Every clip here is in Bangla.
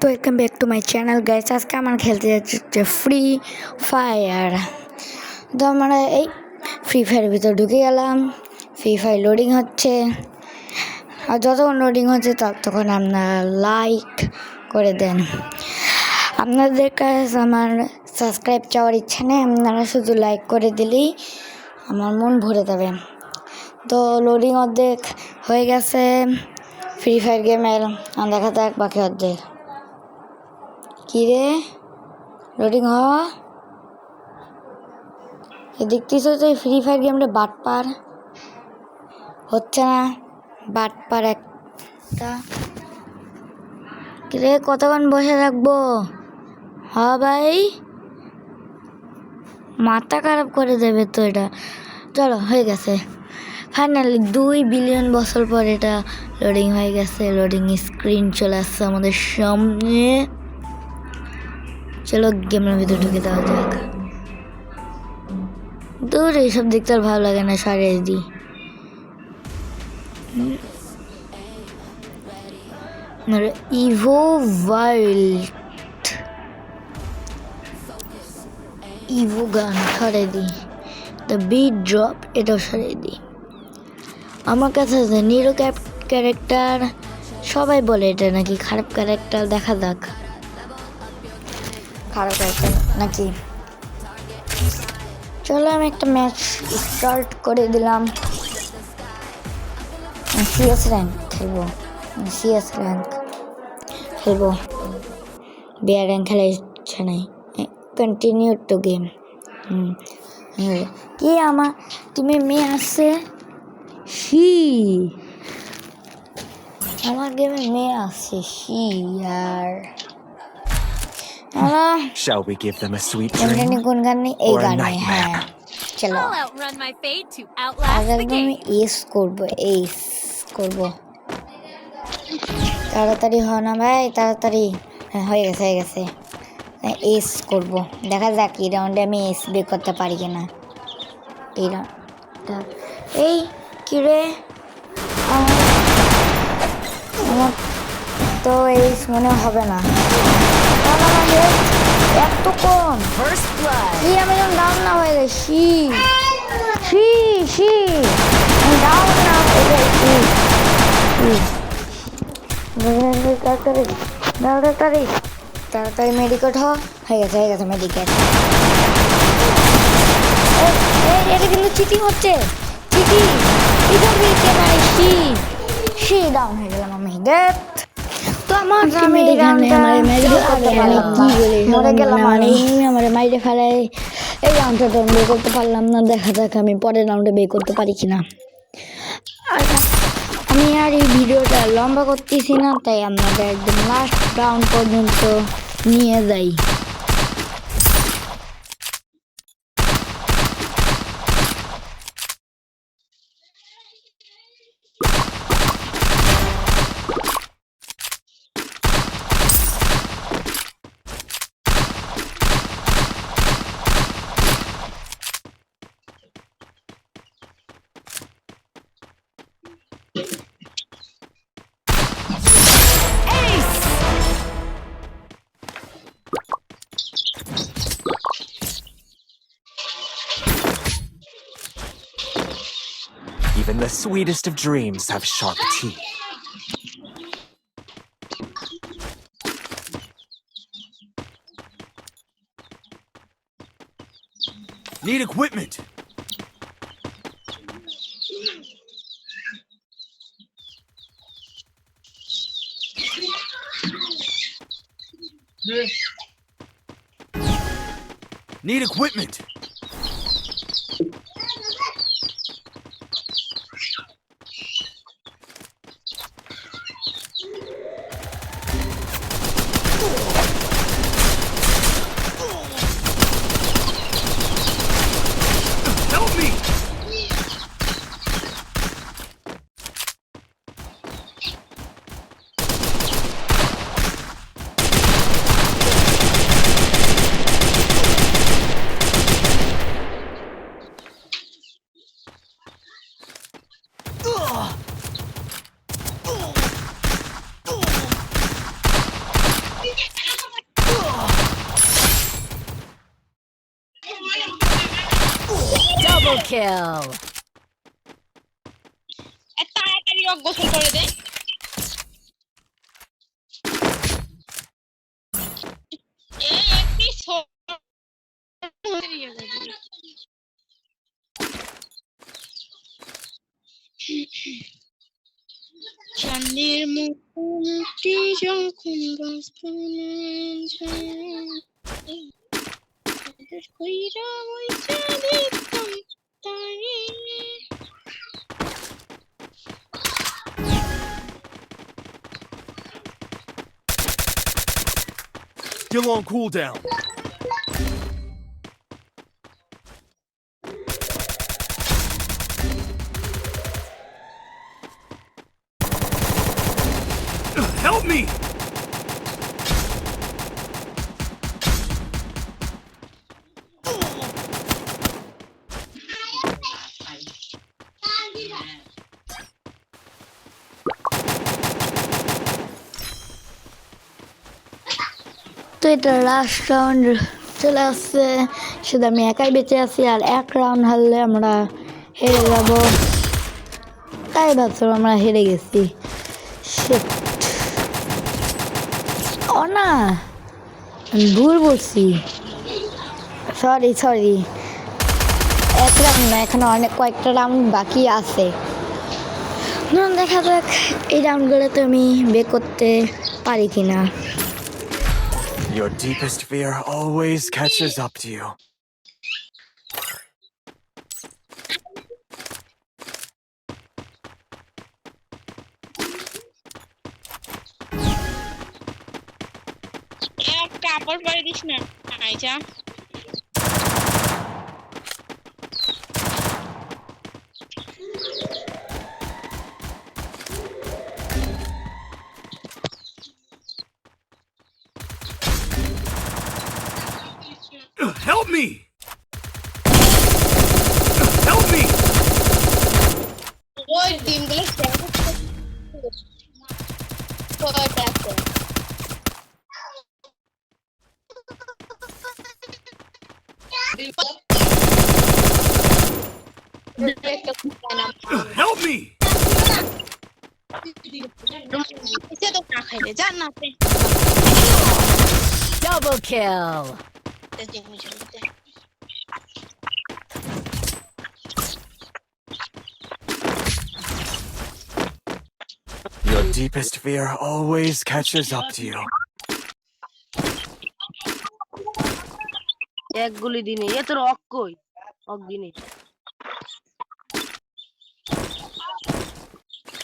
তো welcome back to my channel guys. আজকে আমার খেলতে যাচ্ছে ফ্রি ফায়ার। তো আমরা এই ফ্রি ফায়ারের ভিতরে ঢুকে গেলাম। ফ্রি ফায়ার লোডিং হচ্ছে, আর যতক্ষণ লোডিং হচ্ছে ততক্ষণ আপনারা লাইক করে দেন। আপনাদের কাছে আমার সাবস্ক্রাইব চাওয়ার ইচ্ছা নেই, আপনারা শুধু লাইক করে দিলেই আমার মন ভরে যাবে। তো লোডিং অর্ধেক হয়ে গেছে ফ্রি ফায়ার গেমের, দেখা যাক বাকি অর্ধেক। কী রে লোডিং হওয়া দেখতেছ তো, ফ্রি ফায়ার গেমটা বাটপার হচ্ছে না, বাটপার একটা। রে কতক্ষণ বসে থাকবো? হ্যাঁ ভাই, মাথা খারাপ করে দেবে তো এটা। চলো, হয়ে গেছে ফাইনালি 2 বিলিয়ন বছর পর এটা লোডিং হয়ে গেছে। লোডিং স্ক্রিন চলে আসছে আমাদের সামনে। চলো গেমের ভিতরে ঢুকে দেওয়া যাক। দূর এইসব দেখতে আর ভালো লাগে না, সারিয়ে দিই। ইভো ওয়াইল্ড ইভো গান সরিয়ে দিই। দ্য বিট ড্রপ এটাও সরিয়ে দিই। আমার কাছে আছে নিরো ক্যারেক্টার, সবাই বলে এটা নাকি খারাপ ক্যারেক্টার। দেখা যাক খারাপ ক্যারেক্টার নাকি। চলো আমি একটা ম্যাচ স্টার্ট করে দিলাম। সিএস র্যাঙ্ক খেলবো, সিএস র্যাঙ্ক খেলবো, বিয়ার র্যাঙ্ক খেলা ইচ্ছা নেই। Continue to game. কি আমার টিমে মেয়ে আসছে? আমার গেমে মেয়ে আসছে আর Shall we give them a sweet dream কোন গান নেই? এই or a গান নেই। nightmare? হ্যাঁ চলো, I'll outrun my fate to outlast আজ the একদম game. এস করবো, এস করবো। তাড়াতাড়ি হ না ভাই, তাড়াতাড়ি। হ্যাঁ হয়ে গেছে, হয়ে গেছে। এস করবো, দেখা যাক এই রাউন্ডে আমি এস বের করতে পারি কিনা। এই রাউন্ডটা এই কিরে আমার তো এস মনে হবে না। এত কম First blood. কি আমি যখন ডাউন না হয়ে গেছি, ডাউন না হয়ে গেছি। তাড়াতাড়ি তাড়াতাড়ি মেডিকেট হয়ে গেছে, হয়ে গেছে মেডিকেট। এটা কিন্তু চিটিং হচ্ছে, চিটিং। ডাউন হয়ে গেলাম আমি। তো আমার মরে গেলাম আমার মাইরে ফেলে। এই রাউন্ডটা তো বের করতে পারলাম না, দেখা যাক আমি পরের রাউন্ডে বের করতে পারি কিনা। আমি আর এই ভিডিওটা লম্বা করতেছি না, তাই আপনাদের একদম লাস্ট রাউন্ড পর্যন্ত নিয়ে যাই। Even the sweetest of dreams have sharp teeth. Need equipment. Need equipment. Help me. Double kill. তাড়াতাড়ি গোসল করে দে। একটি চাঁদের মুখটি যখন Still on cooldown. Help me! তো এটা লাস্ট রাউন্ড চলে আসছে, শুধু আমি একাই বেঁচে আছি, আর এক রাউন্ড হারলে আমরা হেরে যাব। তাই ভাবছিলাম আমরা হেরে গেছি। Shit. ও না, আমি ভুল বলছি, সরি। এক রাউন্ড না, এখানে অনেক কয়েকটা রাউন্ড বাকি আছে। দেখা যাক এই রাউন্ডগুলোতে আমি বের করতে পারি কিনা। Your deepest fear always catches up to you. কাপড় পরে দিস না আইজা। Help me! Help me! ওই ডিমগুলো Help me! তো না খাইলে জান না Double kill. Your deepest fear always catches up to you. এক গুলি দিনে এ তোর অক কই অক দিনে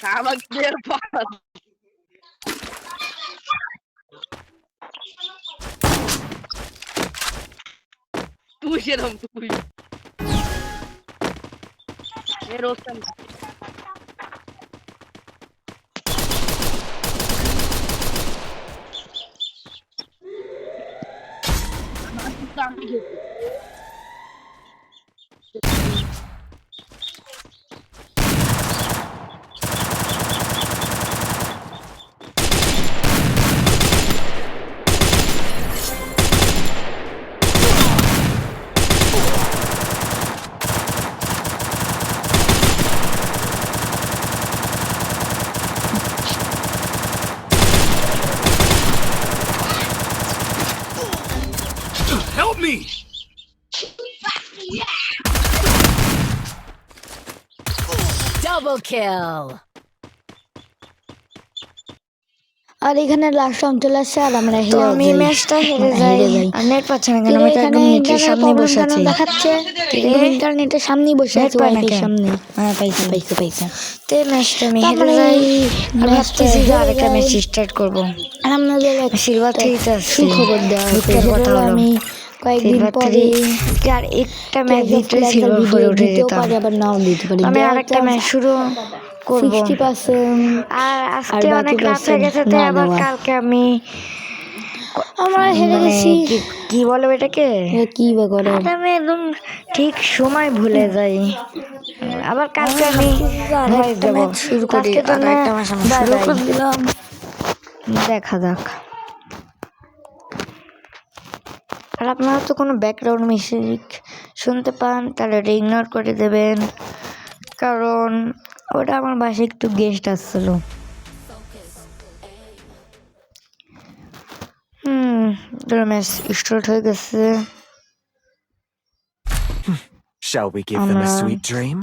খাবার দিয়ে পাস তুই সেরকম তুই এ রোস্টান আমি খেতে Help me! Double kill. আর এখানে লাস্ট রাউন্ড চলে আসছে, আর আমরা তো হেরে আমি যাই। ম্যাচটা হেরে যাই আর নেট পাচ্ছে না কেন, আমি তো একদম নেটের সামনে বসে আছি। দেখাচ্ছে ইন্টারনেটের সামনেই বসে আছি, ওয়াইফাই সামনে। হ্যাঁ পাইছি তে ম্যাচটা আমি হেরে তারপরে যাই। আমি ম্যাচটা ভাবতেছি যে হেরে আরেকটা যাই। ম্যাচ স্টার্ট করবো। আর আপনাদের সিলভার থ্রিতে আসছি, সুখবর দেওয়া হচ্ছে, দুঃখের কথা হলো আমি কয়েকদিন সিলভার পরে থ্রি আর একটা ম্যাচ দিতে সিলভার ফোরে উঠে দিতেও যেতাম। পারি, আবার নাও দিতে পারি। আমি আরেকটা ম্যাচ শুরু করবো 60% আর আজকে আর অনেক বাকি রাত হয়ে গেছে, percent তাই না আবার দেওয়া। কালকে আমি আমরা হেরে মানে গেছি। কি বলবো এটাকে, কি বা করে আর আমি একদম ঠিক সময় ভুলে যাই। আবার কালকে আমি ভয়েস দেবো, শুরু করি, আজকের জন্য একটা ম্যাচ আমরা bye শুরু bye। করে দিলাম। দেখা যাক। আর আপনারা তো কোনো ব্যাকগ্রাউন্ড মিউজিক শুনতে পান তাহলে ওটা ইগনোর করে দেবেন, কারণ ওটা আমার বাসায় একটু গেস্ট আসছিল। ম্যাচ স্টার্ট হয়ে গেছে। Shall we give them a sweet dream?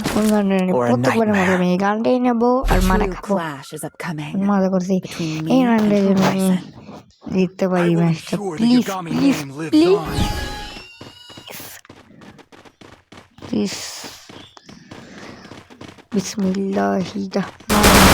Or a প্রত্যেকবারের মতো আমি এই গানটাই নেবো আর মারা True খাবো। clash is upcoming মজা করছি between এই me রানটার and জন্য আমি Horizon. জিততে পারি I will ম্যাচটা। ensure the please Yagami please name lives please on. Please. বিসমিল্লাহির রহমানির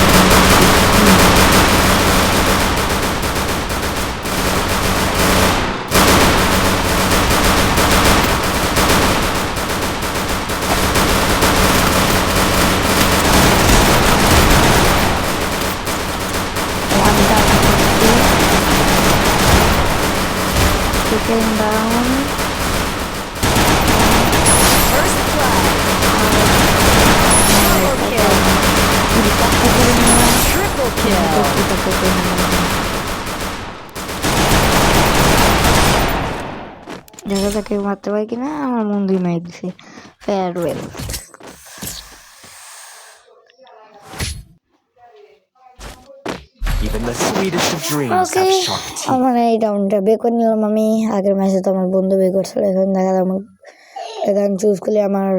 Chicken down. First blood. Double kill. Triple kill. দেখা যাক কেউ মারতে পারে কিনা। আমার বন্ধুই মাইর দিছে। Farewell. Even the sweetest of dreams okay, have sharp teeth. আমার এই রাউন্ডটা বে করে নিলাম আমি। আগের ম্যাচে তো আমার বন্ধু বে করছিল, এখন দেখা যায় আমার গান চুজ করলে আমার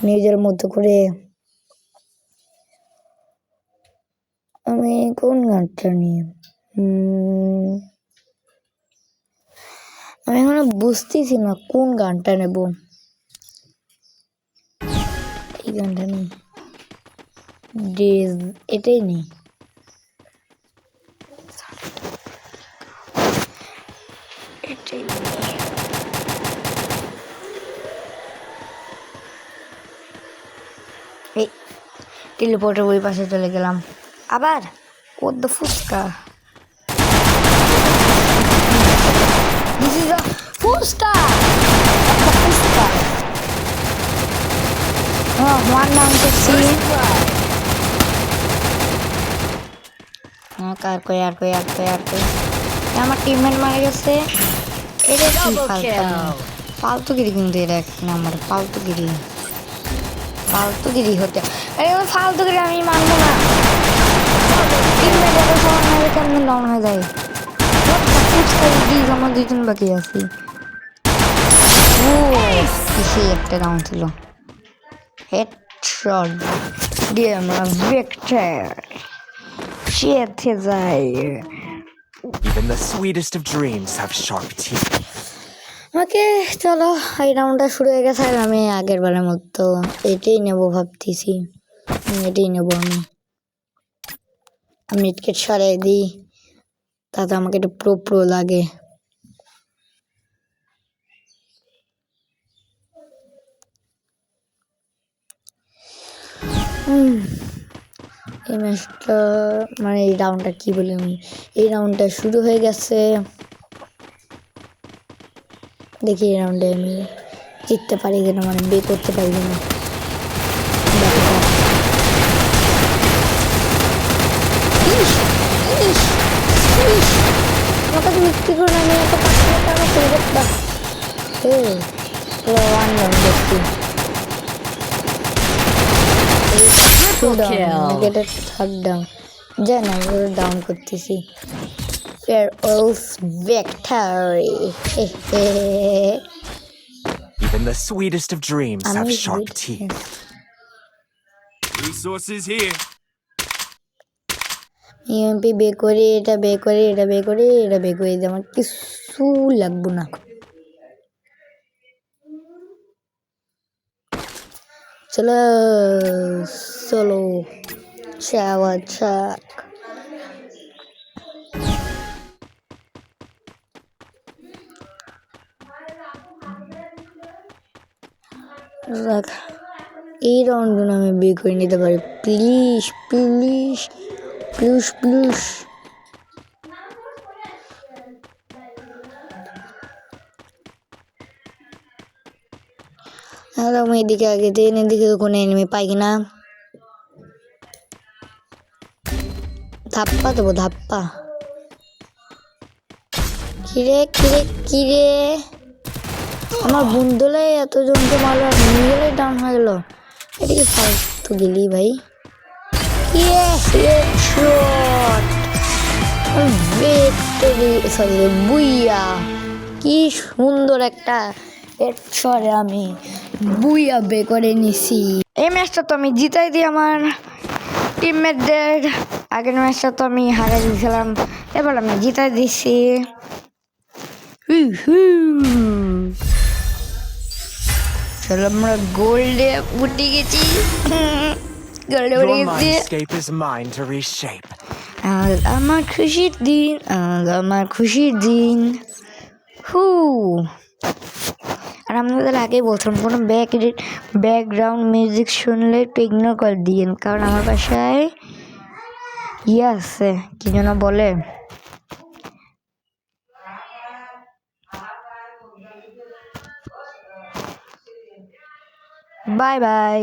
নিজের মতো করে আমি কোন গানটা নিয়ে আমি এখন বুঝতেছি না কোন গানটা নেব। এই গানটা নেই, ডেজ এটাই নেই। এটাই নেই। এই টেলিপোর্টের ওই পাশে চলে গেলাম আবার। What the fuchka? This is a fuchka. Fuchka. One down to see. আর কই আমার টিমমেট মারা গেছে। এটা কি Double ফালতু kill. ফালতুগিরি, কিন্তু এটা এক নাম্বার ফালতুগিরি হতে। আরে ওই ফালতুগিরি আমি মানবো না। টিমমেটের সমান হয়ে কেমন ডাউন হয়ে যায়। আমার দুজন বাকি আছি। ও কিসে একটা ডাউন ছিল। হেডশট দিয়ে আমরা ভিক্টর জিতে যাই। Even the sweetest of dreams have sharp teeth. ওকে চলো, এই রাউন্ডটা শুরু হয়ে গেছে। আর আমি আগের বারের মতো এটাই নেবো ভাবতেছি। এটাই নেবো আমি মিটকেট সরাই দিই, তাতে আমাকে একটু প্রো লাগে। এই ম্যাচটা মানে এই রাউন্ডটা কি বলি আমি, এই রাউন্ডটা শুরু হয়ে গেছে। দেখি এই রাউন্ডে আমি জিততে পারি কিনা, মানে বে করতে পারি কিনা। আমার কাছে বিক্রি করুন, আমি একটা 5,000 টাকা করে দেখতাম। ওয়ান ডাউন দেখছি। থার্ড ডাউন জান আমি ডাউন করতেছি। victory. Even the sweetest of dreams have sharp teeth. Resources here. EMP বে করে এটা বে করে এটা বে করে এটা বে করে আমার কিছু লাগবো না। চলো চলো যাওয়া যাক। এই রাউন্ড আমি বে করে নিতে পারি। Please please please please. আমি এদিকে আগে দিন, এদিকে কোনো এনিমি পাই কিনা। ধাপ্পা দেবো ধাপ্পা। কিরে কিরে কিরে আমার বন্ধুলাই এতজনকে মারলো আর নিজেরাই ডাউন হয়ে গেল। এটা কি ফালতু গেলি ভাই। ইয়েস হেডশট, ভিক্টরি সরি বুইয়া। কি সুন্দর একটা হেডশট আমি বুইয়া বে করে নিছি। এই ম্যাচটা তো আমি জিতাই দিই আমার টিমমেটদের। আগের ম্যাচটা তো আমি হারাই দিয়েছিলাম, এবার আমি জিতাই দিছি। চলো আমরা গোল্ডে উঠে গেছি, গোল্ডে উঠে Your গেছি। mindscape is mine to reshape. আজ আমার খুশির দিন, আজ আমার খুশির দিন। হু আর আপনাদের আগেই বলছিলাম কোনো ব্যাকগ্রাউন্ড মিউজিক শুনলে একটু ইগনোর করে দিন, কারণ আমার বাসায় ইয়ে আছে, কি যেন বলে, বাই বাই।